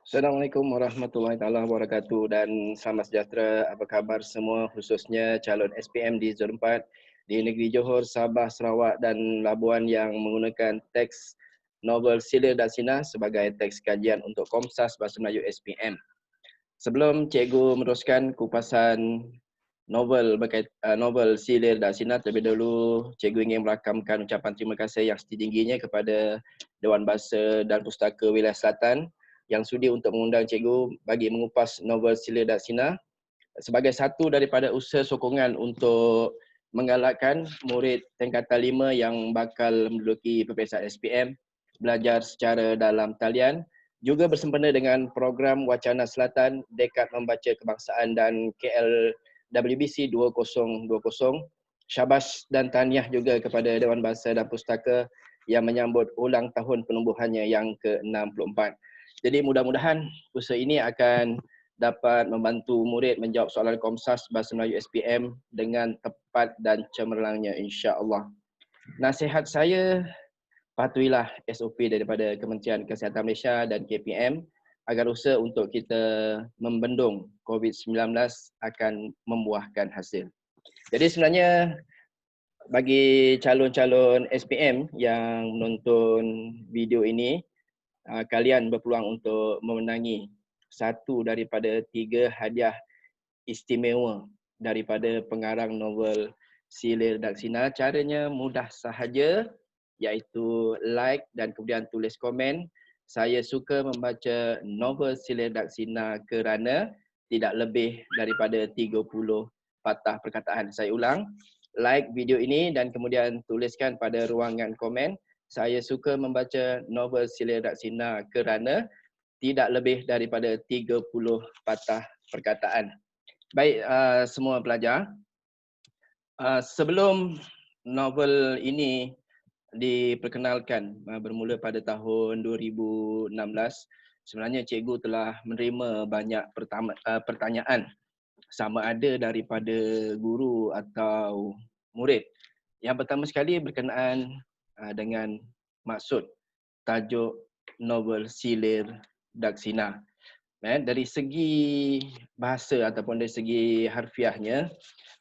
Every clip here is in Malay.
Assalamualaikum warahmatullahi taala wabarakatuh dan selamat sejahtera. Apa khabar semua, khususnya calon SPM di Zon 4 di negeri Johor, Sabah, Sarawak dan Labuan yang menggunakan teks novel Sila dan Sina sebagai teks kajian untuk Komsas Bahasa Melayu SPM. Sebelum cikgu meneruskan kupasan novel Sila dan Sina, terlebih dahulu cikgu ingin merakamkan ucapan terima kasih yang setinggi-tingginya kepada Dewan Bahasa dan Pustaka Wilayah Selatan yang sudi untuk mengundang cikgu bagi mengupas novel Sila dan Sina sebagai satu daripada usaha sokongan untuk menggalakkan murid tingkatan 5 yang bakal menduduki peperiksaan SPM belajar secara dalam talian, juga bersempena dengan program Wacana Selatan Dekad Membaca Kebangsaan dan KLWBC 2020. Syabas dan tahniah juga kepada Dewan Bahasa dan Pustaka yang menyambut ulang tahun penubuhannya yang ke-64. Jadi mudah-mudahan usaha ini akan dapat membantu murid menjawab soalan Komsas Bahasa Melayu SPM dengan tepat dan cemerlangnya, insya-Allah. Nasihat saya, patuhilah SOP daripada Kementerian Kesihatan Malaysia dan KPM agar usaha untuk kita membendung COVID-19 akan membuahkan hasil. Jadi sebenarnya bagi calon-calon SPM yang menonton video ini, kalian berpeluang untuk memenangi satu daripada 3 hadiah istimewa daripada pengarang novel Sila dan Sina. Caranya mudah sahaja, iaitu like dan kemudian tulis komen. Saya suka membaca novel Sila dan Sina kerana tidak lebih daripada 30 patah perkataan. Saya ulang, like video ini dan kemudian tuliskan pada ruangan komen, saya suka membaca novel Sila dan Sina kerana tidak lebih daripada 30 patah perkataan. Baik, semua pelajar, sebelum novel ini diperkenalkan bermula pada tahun 2016, sebenarnya cikgu telah menerima banyak pertanyaan sama ada daripada guru atau murid. Yang pertama sekali berkenaan dengan maksud tajuk novel Silir Daksina. Dari segi bahasa ataupun dari segi harfiahnya,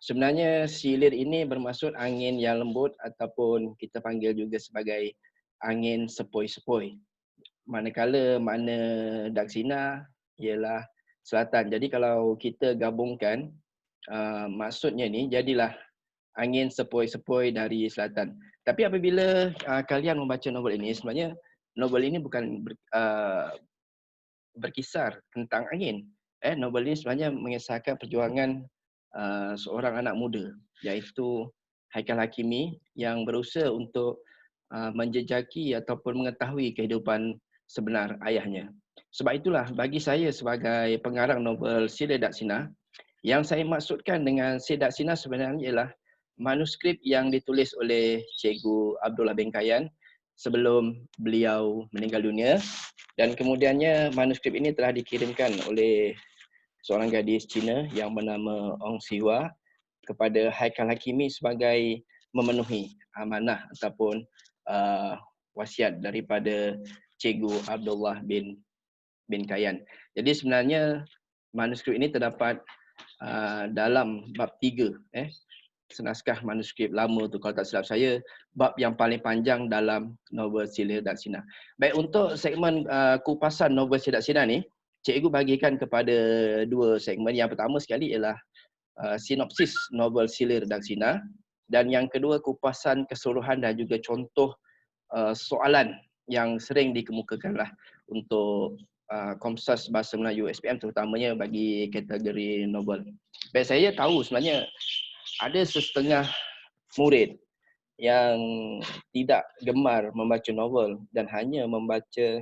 sebenarnya silir ini bermaksud angin yang lembut ataupun kita panggil juga sebagai angin sepoi-sepoi. Manakala makna Daksina ialah selatan. Jadi kalau kita gabungkan maksudnya ni jadilah angin sepoi-sepoi dari selatan. Tapi apabila kalian membaca novel ini, sebenarnya novel ini bukan berkisar tentang angin. Novel ini sebenarnya mengisahkan perjuangan seorang anak muda, iaitu Haikal Hakimi yang berusaha untuk menjejaki ataupun mengetahui kehidupan sebenar ayahnya. Sebab itulah bagi saya sebagai pengarang novel Sila dan Sina, yang saya maksudkan dengan Sila dan Sina sebenarnya ialah manuskrip yang ditulis oleh Cikgu Abdullah bin Kayan sebelum beliau meninggal dunia, dan kemudiannya manuskrip ini telah dikirimkan oleh seorang gadis Cina yang bernama Ong Siwa kepada Haikal Hakimi sebagai memenuhi amanah ataupun wasiat daripada Cikgu Abdullah bin Kayan. Jadi sebenarnya manuskrip ini terdapat dalam bab 3, senaskah manuskrip lama tu kalau tak silap saya, bab yang paling panjang dalam novel Sila dan Sina. Baik, untuk segmen kupasan novel Sila dan Sina ni, cikgu bagikan kepada 2 segmen. Yang pertama sekali ialah sinopsis novel Sila dan Sina, dan yang kedua kupasan keseluruhan dan juga contoh soalan yang sering dikemukakanlah untuk Komsas Bahasa Melayu SPM, terutamanya bagi kategori novel. Baik, saya tahu sebenarnya ada sesetengah murid yang tidak gemar membaca novel dan hanya membaca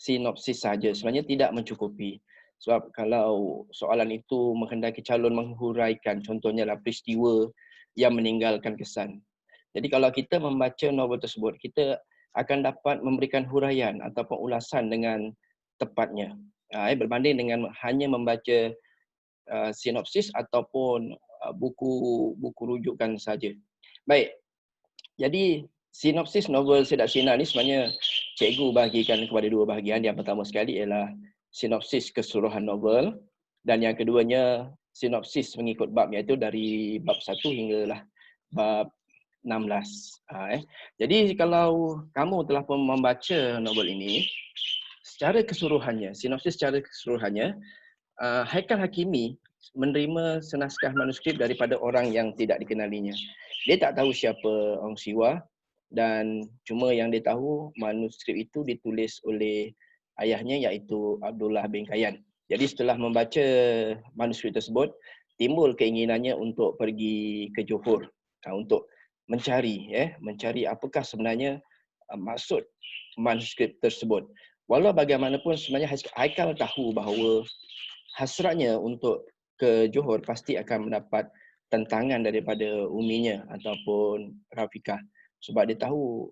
sinopsis saja. Sebenarnya tidak mencukupi. Sebab kalau soalan itu menghendaki calon menghuraikan, contohnya lah peristiwa yang meninggalkan kesan. Jadi kalau kita membaca novel tersebut, kita akan dapat memberikan huraian ataupun ulasan dengan tepatnya. Berbanding dengan hanya membaca sinopsis ataupun buku rujukan saja. Baik, jadi sinopsis novel Sila dan Sina ni sebenarnya cikgu bahagikan kepada 2 bahagian. Yang pertama sekali ialah sinopsis keseluruhan novel, dan yang keduanya sinopsis mengikut bab, iaitu dari bab 1 hinggalah bab 16. Jadi kalau kamu telah pun membaca novel ini, secara keseluruhannya, sinopsis secara keseluruhannya, Haikal Hakimi menerima senaskah manuskrip daripada orang yang tidak dikenalinya. Dia tak tahu siapa Ong Siwa, dan cuma yang dia tahu manuskrip itu ditulis oleh ayahnya, iaitu Abdullah bin Kayan. Jadi setelah membaca manuskrip tersebut, timbul keinginannya untuk pergi ke Johor untuk mencari apakah sebenarnya maksud manuskrip tersebut. Walau bagaimanapun sebenarnya Haikal tahu bahawa hasratnya untuk ke Johor pasti akan mendapat tentangan daripada uminya ataupun Rafiqah. Sebab dia tahu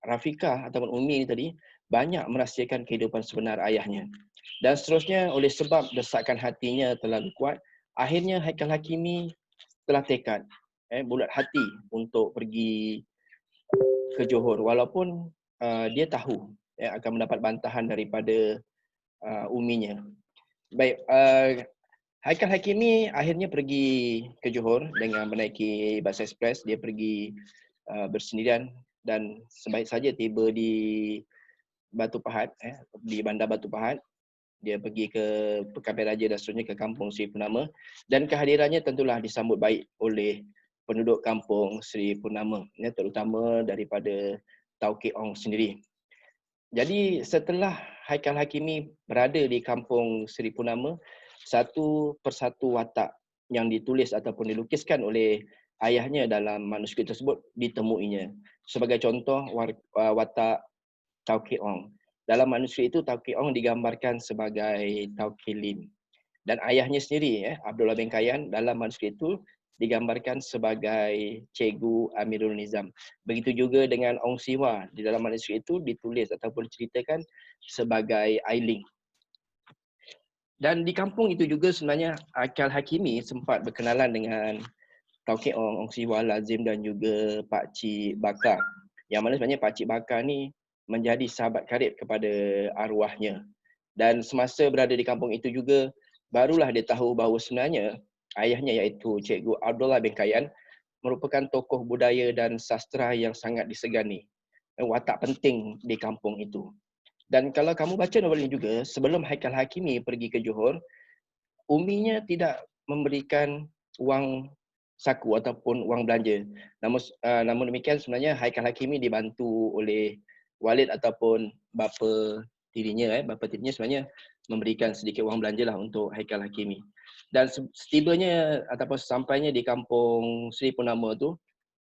Rafiqah ataupun umi ni tadi banyak merahsiakan kehidupan sebenar ayahnya. Dan seterusnya, oleh sebab desakan hatinya terlalu kuat, akhirnya Haikal Hakimi telah tekad, bulat hati untuk pergi ke Johor, walaupun dia tahu akan mendapat bantahan daripada uminya. Baik, Haikal Hakimi akhirnya pergi ke Johor dengan menaiki bas ekspres. Dia pergi bersendirian dan sebaik saja tiba di Batu Pahat, di bandar Batu Pahat. Dia pergi ke Pekan Raja dan seterusnya ke kampung Seri Purnama, dan kehadirannya tentulah disambut baik oleh penduduk kampung Seri Purnama, terutama daripada Tauke Ong sendiri. Jadi setelah Haikal Hakimi berada di kampung Seri Purnama, satu persatu watak yang ditulis ataupun dilukiskan oleh ayahnya dalam manuskrip tersebut ditemuinya. Sebagai contoh, watak Tauke Ong. Dalam manuskrip itu, Tauke Ong digambarkan sebagai Tauke Lim. Dan ayahnya sendiri, Abdullah bin Kayan, dalam manuskrip itu digambarkan sebagai Cikgu Amirul Nizam. Begitu juga dengan Ong Siwa, di dalam manuskrip itu ditulis ataupun diceritakan sebagai Ailing. Dan di kampung itu juga sebenarnya Haikal Hakimi sempat berkenalan dengan Tauke Ong, Ong Siwa, Lazim dan juga Pak Cik Bakar. Yang mana sebenarnya Pak Cik Bakar ni menjadi sahabat karib kepada arwahnya. Dan semasa berada di kampung itu juga, barulah dia tahu bahawa sebenarnya ayahnya, iaitu Cikgu Abdullah bin Kayan, merupakan tokoh budaya dan sastra yang sangat disegani. Watak penting di kampung itu. Dan kalau kamu baca novel ini juga, sebelum Haikal Hakimi pergi ke Johor, uminya tidak memberikan wang saku ataupun wang belanja. Namun demikian sebenarnya Haikal Hakimi dibantu oleh walid ataupun bapa tirinya. Bapa tirinya sebenarnya memberikan sedikit wang belanja lah untuk Haikal Hakimi. Dan setibanya ataupun sampainya di kampung Seri Purnama tu,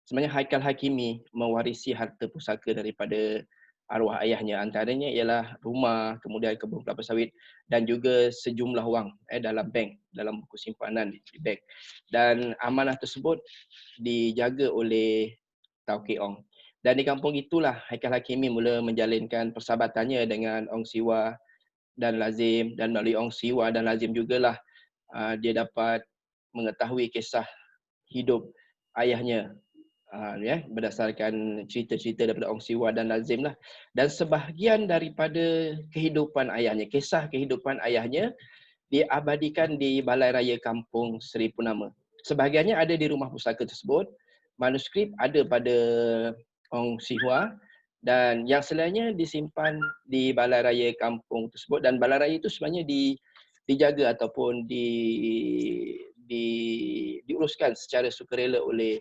sebenarnya Haikal Hakimi mewarisi harta pusaka daripada arwah ayahnya. Antaranya ialah rumah, kemudian kebun kelapa sawit dan juga sejumlah wang dalam bank, dalam buku simpanan di bank. Dan amanah tersebut dijaga oleh Tauke Ong. Dan di kampung itulah Haikal Hakimi mula menjalinkan persahabatannya dengan Ong Siwa dan Lazim, dan melalui Ong Siwa dan Lazim jugalah dia dapat mengetahui kisah hidup ayahnya, berdasarkan cerita-cerita daripada Ong Siwa dan Lazim lah. Dan sebahagian daripada kehidupan ayahnya, kisah kehidupan ayahnya diabadikan di Balai Raya Kampung Seri Purnama. Sebahagiannya ada di rumah pustaka tersebut, manuskrip ada pada Ong Siwa, dan yang selainnya disimpan di Balai Raya Kampung tersebut. Dan Balai Raya itu sebenarnya dijaga ataupun diuruskan secara sukarela oleh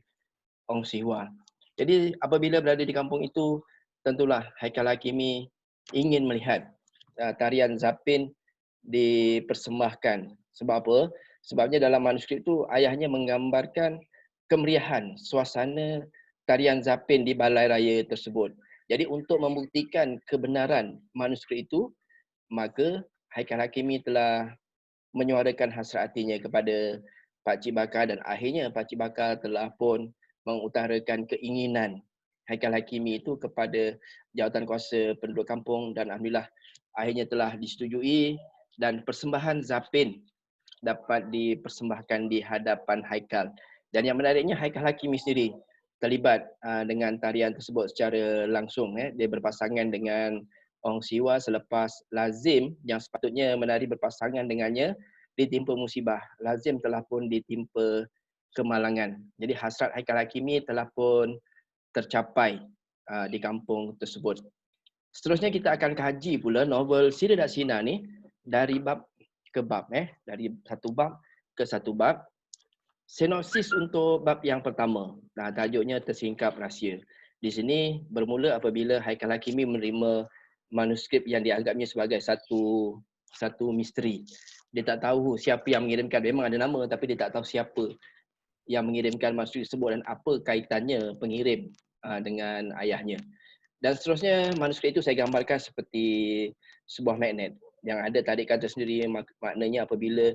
Ong Siwa. Jadi apabila berada di kampung itu, tentulah Haikal Hakimi ingin melihat tarian Zapin dipersembahkan. Sebab apa? Sebabnya dalam manuskrip itu ayahnya menggambarkan kemeriahan suasana tarian Zapin di Balai Raya tersebut. Jadi untuk membuktikan kebenaran manuskrip itu, maka Haikal Hakimi telah menyuarakan hasrat hatinya kepada Pak Cik Bakar, dan akhirnya Pak Cik Bakar telah pun mengutarakan keinginan Haikal Hakimi itu kepada Jawatankuasa Penduduk Kampung, dan alhamdulillah akhirnya telah disetujui dan persembahan Zapin dapat dipersembahkan di hadapan Haikal. Dan yang menariknya, Haikal Hakimi sendiri terlibat dengan tarian tersebut secara langsung. Dia berpasangan dengan Ong Siwa selepas Lazim yang sepatutnya menari berpasangan dengannya ditimpa musibah. Lazim telah pun ditimpa kemalangan. Jadi hasrat Haikal Hakimi telah pun tercapai di kampung tersebut. Seterusnya kita akan kaji pula novel Sila Tak Sina ni dari bab ke bab, dari satu bab ke satu bab. Sinopsis untuk bab yang pertama. Tajuknya Tersingkap Rahsia. Di sini bermula apabila Haikal Hakimi menerima manuskrip yang dianggapnya sebagai satu misteri. Dia tak tahu siapa yang mengirimkan. Memang ada nama tapi dia tak tahu siapa yang mengirimkan manuskrip tersebut dan apa kaitannya pengirim dengan ayahnya. Dan seterusnya manuskrip itu saya gambarkan seperti sebuah magnet yang ada tarikan tersendiri. Maknanya apabila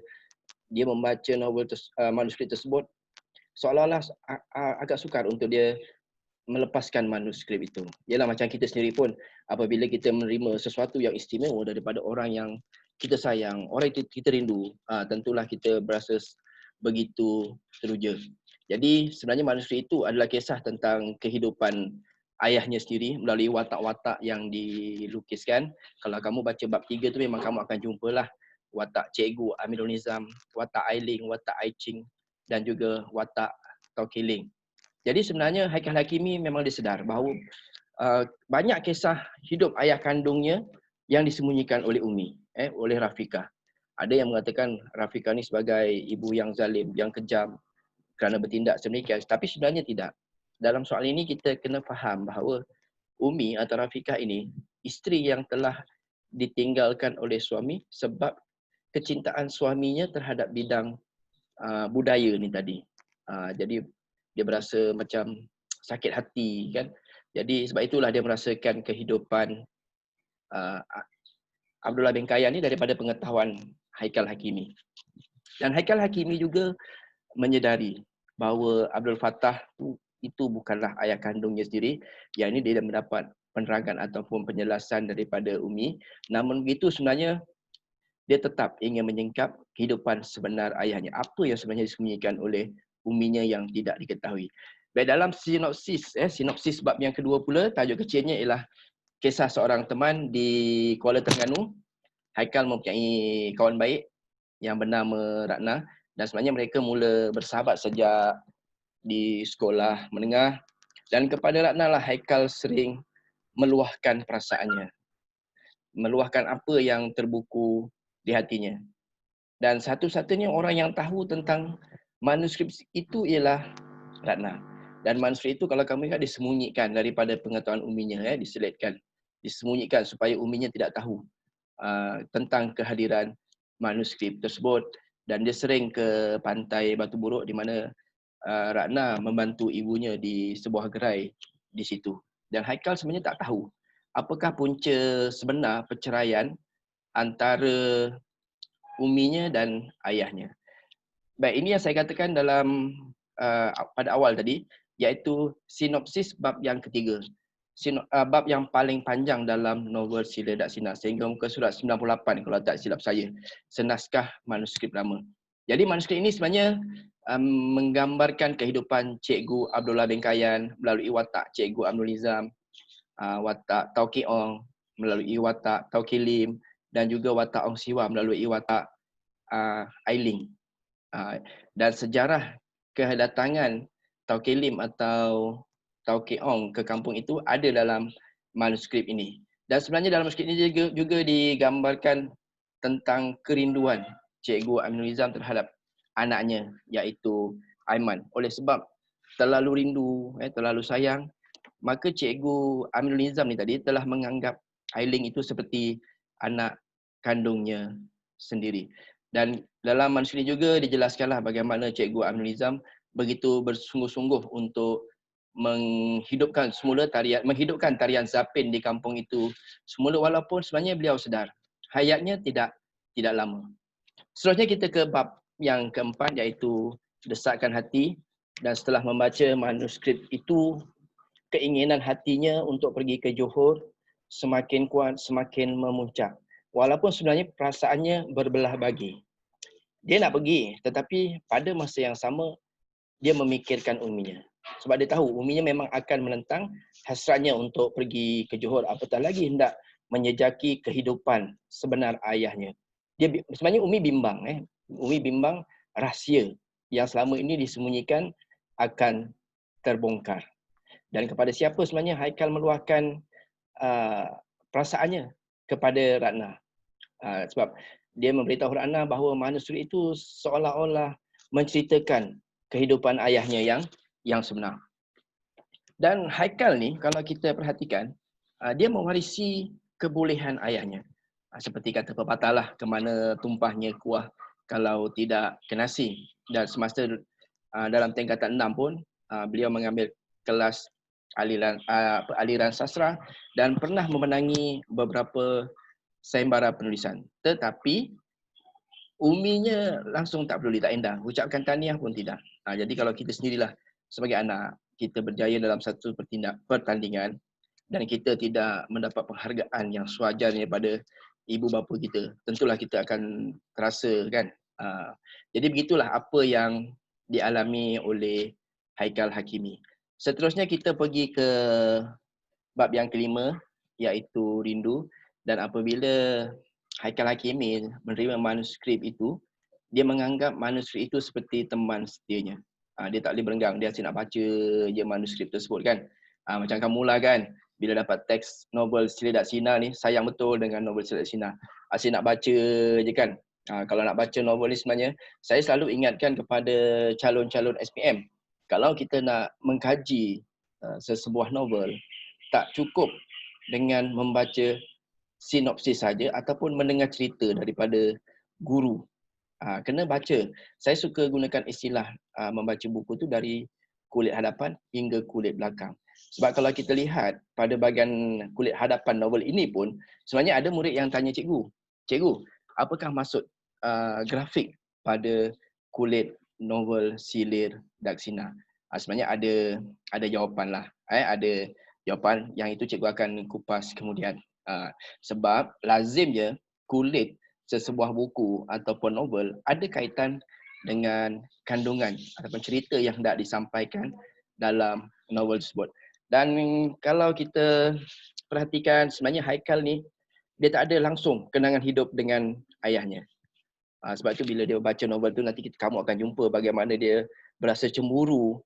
dia membaca manuskrip tersebut, seolah-olah agak sukar untuk dia melepaskan manuskrip itu. Ialah macam kita sendiri pun apabila kita menerima sesuatu yang istimewa daripada orang yang kita sayang, orang itu kita rindu, tentulah kita berasa begitu teruja. Jadi sebenarnya manuskrip itu adalah kisah tentang kehidupan ayahnya sendiri melalui watak-watak yang dilukiskan. Kalau kamu baca bab 3 tu memang kamu akan jumpalah watak Cikgu Amirul Nizam, watak Ailing, watak Aiching dan juga watak Taukiling. Jadi sebenarnya Haikal Hakimi memang disedar bahawa banyak kisah hidup ayah kandungnya yang disembunyikan oleh Umi, oleh Rafiqah. Ada yang mengatakan Rafiqah ni sebagai ibu yang zalim, yang kejam kerana bertindak sedemikian. Tapi sebenarnya tidak. Dalam soal ini kita kena faham bahawa Umi atau Rafiqah ini isteri yang telah ditinggalkan oleh suami sebab kecintaan suaminya terhadap bidang budaya ni tadi. Jadi dia berasa macam sakit hati kan. Jadi sebab itulah dia merasakan kehidupan Abdullah bin Kayyan ni daripada pengetahuan Haikal Hakimi. Dan Haikal Hakimi juga menyedari bahawa Abdul Fattah itu bukanlah ayah kandungnya sendiri. Yang ini dia mendapat penerangan ataupun penjelasan daripada Umi. Namun begitu sebenarnya dia tetap ingin menyingkap kehidupan sebenar ayahnya. Apa yang sebenarnya disembunyikan oleh Uminya yang tidak diketahui. Baik, dalam sinopsis bab yang kedua pula, tajuk kecilnya ialah kisah seorang teman di Kuala Terengganu. Haikal mempunyai kawan baik yang bernama Ratna dan sebenarnya mereka mula bersahabat sejak di sekolah menengah dan kepada Ratna lah Haikal sering meluahkan perasaannya. Meluahkan apa yang terbuku di hatinya. Dan satu-satunya orang yang tahu tentang manuskrip itu ialah Ratna. Dan manuskrip itu kalau kamu ingat disembunyikan daripada pengetahuan Uminya, diselitkan, disembunyikan supaya Uminya tidak tahu tentang kehadiran manuskrip tersebut. Dan dia sering ke pantai Batu Buruk di mana Ratna membantu ibunya di sebuah gerai di situ. Dan Haikal sebenarnya tak tahu apakah punca sebenar perceraian antara Uminya dan ayahnya. Baik, ini yang saya katakan dalam pada awal tadi, iaitu sinopsis bab yang ketiga. Bab yang paling panjang dalam novel Sila Tak Sina, sehingga muka surat 98 kalau tak silap saya, senaskah manuskrip lama. Jadi manuskrip ini sebenarnya menggambarkan kehidupan Cikgu Abdullah bin Kayyan melalui watak Cikgu Amrul Nizam, watak Tauki Ong melalui watak Tauki Lim, dan juga watak Ong Siwa melalui watak Ailing. Dan sejarah kedatangan Tauki Lim atau Tauki Ong ke kampung itu ada dalam manuskrip ini. Dan sebenarnya dalam manuskrip ini juga digambarkan tentang kerinduan Cikgu Aminul Nizam terhadap anaknya iaitu Aiman. Oleh sebab terlalu rindu, terlalu sayang, maka Cikgu Aminul Nizam ni tadi telah menganggap Ailing itu seperti anak kandungnya sendiri. Dan dalam manuskrip ini juga dijelaskanlah bagaimana Cikgu Aminul Nizam begitu bersungguh-sungguh untuk menghidupkan tarian Zapin di kampung itu semula, walaupun sebenarnya beliau sedar hayatnya tidak lama. Seterusnya kita ke bab yang keempat, iaitu Desakan Hati. Dan setelah membaca manuskrip itu, keinginan hatinya untuk pergi ke Johor semakin kuat, semakin memuncak. Walaupun sebenarnya perasaannya berbelah bagi. Dia nak pergi, tetapi pada masa yang sama dia memikirkan Uminya. Sebab dia tahu Uminya memang akan menentang hasratnya untuk pergi ke Johor, apatah lagi hendak menjejaki kehidupan sebenar ayahnya. Sebenarnya Umi bimbang, Umi bimbang rahsia yang selama ini disembunyikan akan terbongkar. Dan kepada siapa sebenarnya Haikal meluahkan perasaannya kepada Ratna. Sebab dia memberitahu Ratna bahawa manuskrip itu seolah-olah menceritakan kehidupan ayahnya yang sebenar. Dan Haikal ni kalau kita perhatikan, dia mewarisi kebolehan ayahnya. Seperti kata pepatah lah, ke mana tumpahnya kuah kalau tidak ke nasi. Dan semasa dalam tingkatan 6 pun, beliau mengambil kelas aliran sastra dan pernah memenangi beberapa sayembara penulisan. Tetapi uminya langsung tak peduli, tak endah. Ucapkan tahniah pun tidak. Jadi kalau kita sendirilah sebagai anak, kita berjaya dalam satu pertandingan dan kita tidak mendapat penghargaan yang sewajarnya daripada ibu bapa kita, tentulah kita akan terasa kan. Jadi begitulah apa yang dialami oleh Haikal Hakimi. Seterusnya kita pergi ke bab yang kelima, iaitu rindu. Dan apabila Haikal Hakimi menerima manuskrip itu, dia menganggap manuskrip itu seperti teman setianya. Dia tak boleh berenggang, dia asyik nak baca je manuskrip tersebut kan. Macam kamulah kan, bila dapat teks novel Sila Dat Sina ni, sayang betul dengan novel Sila Dat Sina. Asyik nak baca je kan. Kalau nak baca novel ni sebenarnya, saya selalu ingatkan kepada calon-calon SPM. Kalau kita nak mengkaji sesebuah novel, tak cukup dengan membaca sinopsis saja ataupun mendengar cerita daripada guru. Kena baca. Saya suka gunakan istilah membaca buku tu dari kulit hadapan hingga kulit belakang. Sebab kalau kita lihat pada bahagian kulit hadapan novel ini pun, sebenarnya ada murid yang tanya cikgu, "Cikgu, apakah maksud grafik pada kulit novel Silir Daksina?" Sebenarnya ada jawapan lah. Ada jawapan yang itu cikgu akan kupas kemudian. Sebab lazimnya kulit sesebuah buku ataupun novel ada kaitan dengan kandungan ataupun cerita yang hendak disampaikan dalam novel tersebut. Dan kalau kita perhatikan, sebenarnya Haikal ni dia tak ada langsung kenangan hidup dengan ayahnya. Sebab tu bila dia baca novel tu, nanti kamu akan jumpa bagaimana dia berasa cemburu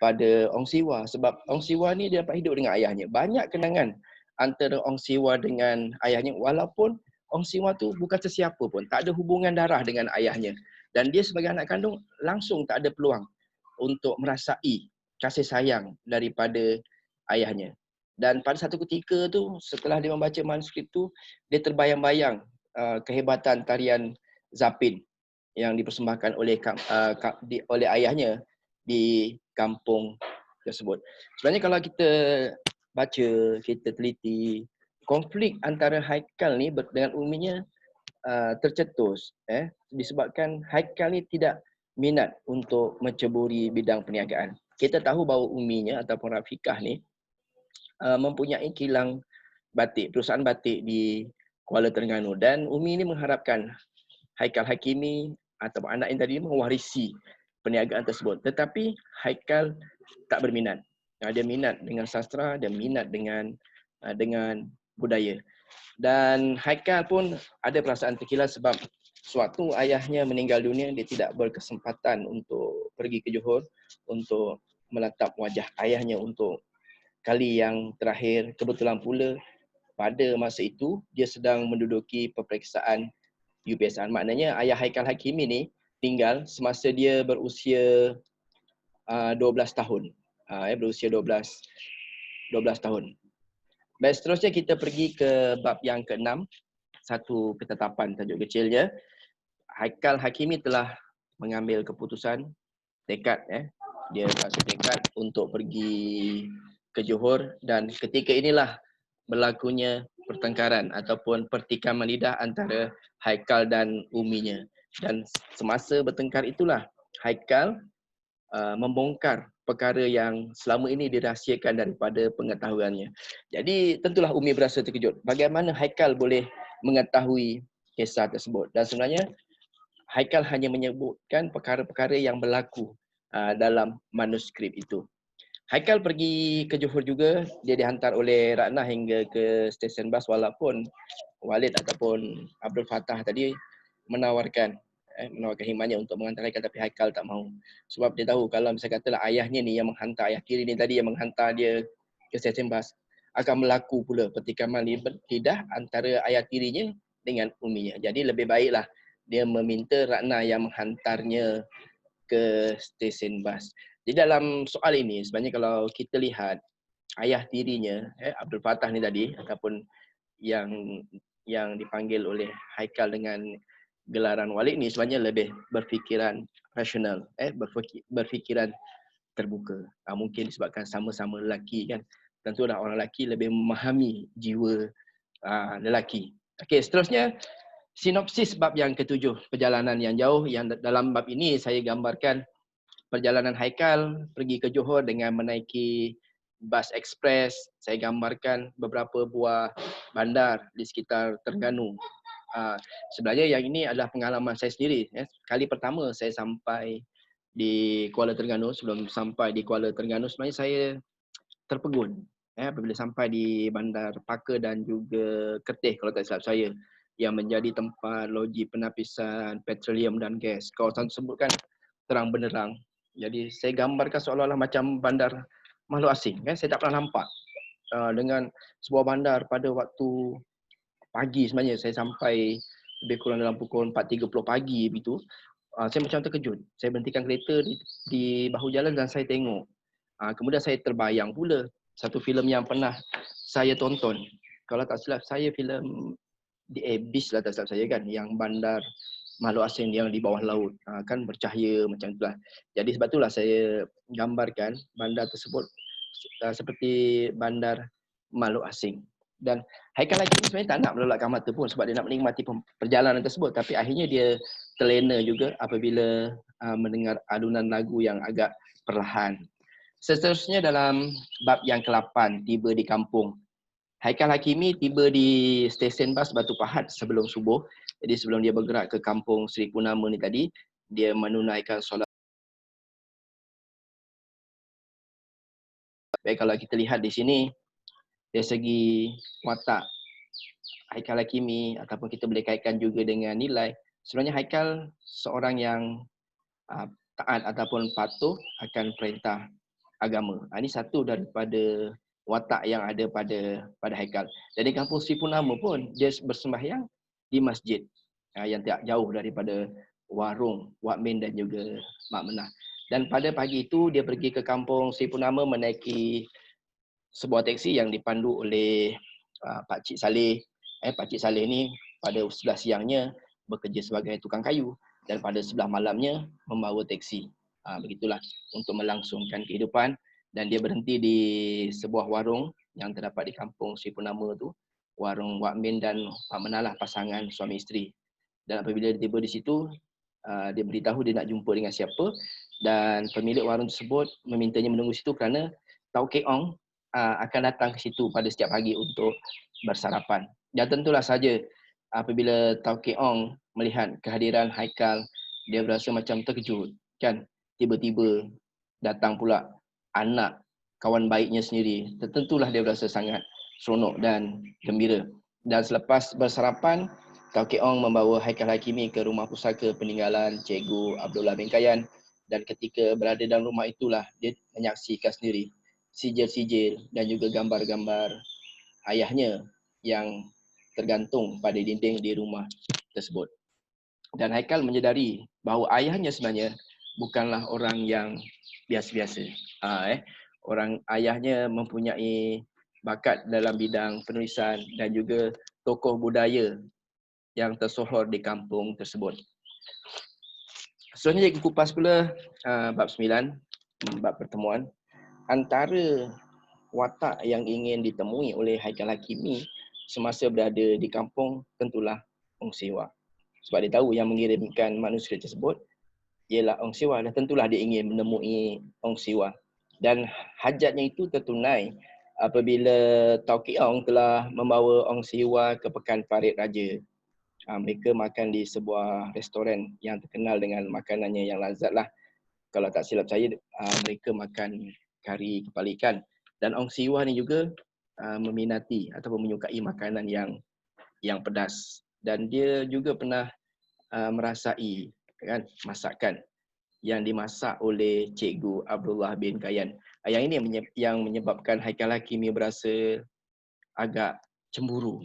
pada Ong Siwa. Sebab Ong Siwa ni dia dapat hidup dengan ayahnya. Banyak kenangan antara Ong Siwa dengan ayahnya, walaupun Ong Siwa tu bukan sesiapa pun, tak ada hubungan darah dengan ayahnya. Dan dia sebagai anak kandung langsung tak ada peluang untuk merasai kasih sayang daripada ayahnya. Dan pada satu ketika tu, setelah dia membaca manuskrip tu, dia terbayang-bayang kehebatan tarian Zapin yang dipersembahkan oleh ayahnya di kampung tersebut. Sebenarnya kalau kita baca, kita teliti, konflik antara Haikal ni dengan uminya tercetus disebabkan Haikal ni tidak minat untuk menceburi bidang perniagaan. Kita tahu bahawa uminya ataupun Rafiqah ni mempunyai kilang batik, perusahaan batik di Kuala Terengganu, dan umi ni mengharapkan Haikal Hakimi ataupun anak yang tadi mewarisi perniagaan tersebut. Tetapi Haikal tak berminat. Dia minat dengan sastra, dia minat dengan budaya. Dan Haikal pun ada perasaan terkilat sebab sewaktu ayahnya meninggal dunia, dia tidak berkesempatan untuk pergi ke Johor untuk menatap wajah ayahnya untuk kali yang terakhir. Kebetulan pula pada masa itu dia sedang menduduki peperiksaan UPSR. Maknanya ayah Haikal Hakimi ni tinggal semasa dia berusia 12 tahun. Berusia 12 tahun. Baik, seterusnya kita pergi ke bab yang ke-6. Satu ketetapan tajuk kecilnya. Haikal Hakimi telah mengambil keputusan, tekad. Dia rasa tekad untuk pergi ke Johor, dan ketika inilah berlakunya pertengkaran ataupun pertikaman lidah antara Haikal dan uminya. Dan semasa bertengkar itulah Haikal membongkar perkara yang selama ini dirahsiakan daripada pengetahuannya. Jadi tentulah umi berasa terkejut. Bagaimana Haikal boleh mengetahui kisah tersebut? Dan sebenarnya Haikal hanya menyebutkan perkara-perkara yang berlaku dalam manuskrip itu. Haikal pergi ke Johor juga, dia dihantar oleh Ratna hingga ke stesen bas walaupun Walid ataupun Abdul Fattah tadi menawarkan himanya untuk menghantar Haikal, tapi Haikal tak mahu. Sebab dia tahu kalau misalnya katalah ayahnya ni yang menghantar, ayah tiri ni tadi yang menghantar dia ke stesen bas, akan berlaku pula pertikaman lidah antara ayah tirinya dengan uminya. Jadi lebih baiklah dia meminta Ratna yang menghantarnya ke stesen bas. Di dalam soal ini sebenarnya kalau kita lihat ayah tirinya Abdul Fattah ni tadi ataupun yang dipanggil oleh Haikal dengan gelaran Walid ni sebenarnya lebih berfikiran rasional, berfikiran terbuka. Mungkin disebabkan sama-sama lelaki kan. Tentulah orang lelaki lebih memahami jiwa lelaki. Okey, seterusnya sinopsis bab yang ketujuh, perjalanan yang jauh. Yang dalam bab ini saya gambarkan perjalanan Haikal pergi ke Johor dengan menaiki bas ekspres. Saya gambarkan beberapa buah bandar di sekitar Terengganu. Sebenarnya yang ini adalah pengalaman saya sendiri. Kali pertama saya sampai di Kuala Terengganu, sebelum sampai di Kuala Terengganu sebenarnya saya terpegun apabila sampai di bandar Paka dan juga Kerteh kalau tak silap saya, yang menjadi tempat loji penapisan petroleum dan gas. Kawasan tersebut kan terang benderang. Jadi saya gambarkan seolah-olah macam bandar makhluk asing. Saya tak pernah nampak dengan sebuah bandar pada waktu pagi sebenarnya. Saya sampai lebih kurang dalam pukul 4.30 pagi begitu. Saya macam terkejut. Saya berhentikan kereta di bahu jalan dan saya tengok. Kemudian saya terbayang pula satu filem yang pernah saya tonton. Kalau tak silap saya filem The Abyss lah tak silap saya kan, yang bandar makhluk asing yang di bawah laut, kan bercahaya macam itulah. Jadi sebab itulah saya gambarkan bandar tersebut seperti bandar makhluk asing. Dan Haikal lagi sebenarnya tak nak melelapkan mata pun sebab dia nak menikmati perjalanan tersebut, tapi akhirnya dia terlena juga apabila mendengar alunan lagu yang agak perlahan. Seterusnya dalam bab yang ke-8, tiba di kampung. Haikal Hakimi tiba di stesen bas Batu Pahat sebelum subuh. Jadi sebelum dia bergerak ke kampung Seri Purnama ni tadi, dia menunaikan solat. Baik, kalau kita lihat di sini, dari segi watak Haikal Hakimi ataupun kita boleh kaitkan juga dengan nilai, sebenarnya Haikal seorang yang taat ataupun patuh akan perintah agama. Ini satu daripada watak yang ada pada Haikal. Jadi kampung Seri Purnama pun dia bersembahyang di masjid yang tidak jauh daripada warung Wak Min dan juga Mak Menah. Dan pada pagi itu dia pergi ke kampung Seri Purnama menaiki sebuah teksi yang dipandu oleh Pak Cik Saleh. Pak Cik Saleh ni pada sebelah siangnya bekerja sebagai tukang kayu dan pada sebelah malamnya membawa teksi. Begitulah untuk melangsungkan kehidupan. Dan dia berhenti di sebuah warung yang terdapat di kampung Seri Purnama tu, warung Wak Min dan Pak Menalah, pasangan suami isteri. Dan apabila dia tiba di situ, dia beritahu dia nak jumpa dengan siapa, dan pemilik warung tersebut memintanya menunggu situ kerana Tau Kek Ong akan datang ke situ pada setiap pagi untuk bersarapan. Dan tentulah saja apabila Tau Kek Ong melihat kehadiran Haikal, dia berasa macam terkejut kan. Tiba-tiba datang pula anak kawan baiknya sendiri. Tentulah dia berasa sangat seronok dan gembira. Dan selepas bersarapan, Tau Kek Ong membawa Haikal Hakimi ke rumah pusaka peninggalan Cikgu Abdullah bin Kayan. Dan ketika berada dalam rumah itulah dia menyaksikan sendiri sijil-sijil dan juga gambar-gambar ayahnya yang tergantung pada dinding di rumah tersebut. Dan Haikal menyedari bahawa ayahnya sebenarnya bukanlah orang yang biasa-biasa. Orang ayahnya mempunyai bakat dalam bidang penulisan dan juga tokoh budaya yang tersohor di kampung tersebut. Selanjutnya kita kupas pula bab 9, bab pertemuan. Antara watak yang ingin ditemui oleh Haikal Hakimi semasa berada di kampung tentulah Ong Siwa. Sebab dia tahu yang mengirimkan manuskrip tersebut ialah Ong Siwa, dan tentulah dia ingin menemui Ong Siwa. Dan hajatnya itu tertunai apabila Tau Kek Ong telah membawa Ong Siwa ke Pekan Parit Raja. Mereka makan di sebuah restoran yang terkenal dengan makanannya yang lazat lah. Kalau tak silap saya, mereka makan kari kepala ikan. Dan Ong Siwah ni juga meminati ataupun menyukai makanan yang pedas. Dan dia juga pernah merasai kan masakan yang dimasak oleh Cikgu Abdullah bin Kayan. Yang ini yang menyebabkan Haikal Hakimi berasa agak cemburu